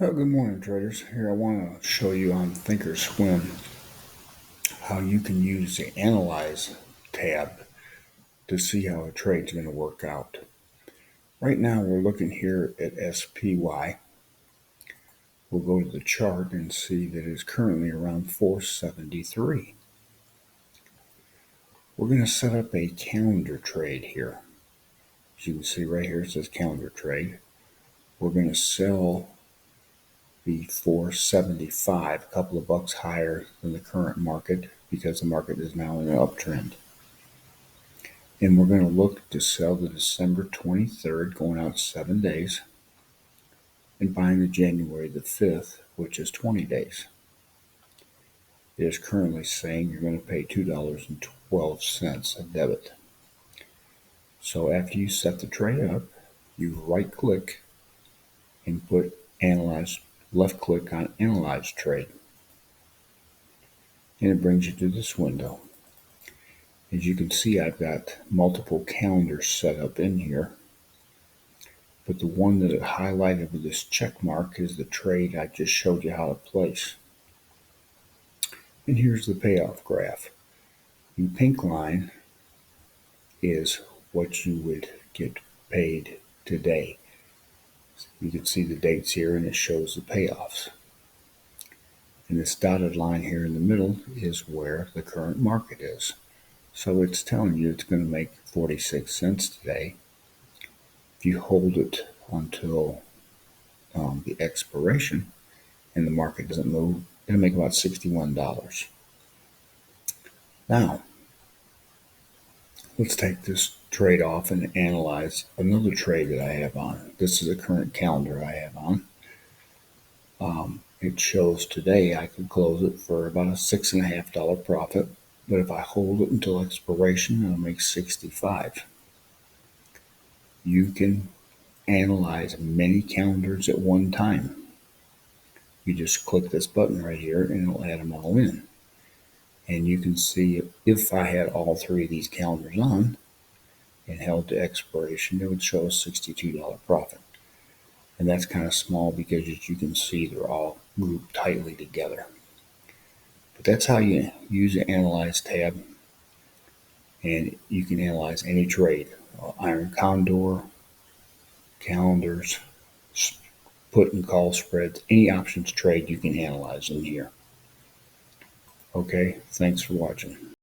Oh, good morning, traders. Here I want to show you on Thinkorswim how you can use the Analyze tab to see how a trade's going to work out. Right now we're looking here at SPY. We'll go to the chart and see that it's currently around 473. We're going to set up a calendar trade here. As you can see right here it says calendar trade. We're going to sell the 475, a couple of bucks higher than the current market because the market is now in an uptrend. And we're going to look to sell the December 23rd, going out 7 days, and buying the January the 5th, which is 20 days. It is currently saying you're going to pay $2.12 a debit. So after you set the trade up, you right click and put Analyze, left click on Analyze Trade. And it brings you to this window. As you can see, I've got multiple calendars set up in here, but the one that I highlighted with this check mark is the trade I just showed you how to place. And here's the payoff graph. The pink line is what you would get paid today. You can see the dates here and it shows the payoffs. And this dotted line here in the middle is where the current market is. So it's telling you it's going to make 46 cents today. If you hold it until the expiration and the market doesn't move, it'll make about $61. Now, let's take this trade off and analyze another trade that I have on. This is a current calendar I have on. It shows today I could close it for about a $6.50 profit, but if I hold it until expiration, I'll make 65. You can analyze many calendars at one time. You just click this button right here and it'll add them all in. And you can see if I had all three of these calendars on and held to expiration, it would show a $62 profit. And that's kind of small because as you can see, they're all grouped tightly together. But that's how you use the Analyze tab. And you can analyze any trade, iron condor, calendars, put and call spreads, any options trade you can analyze in here. Okay, thanks for watching.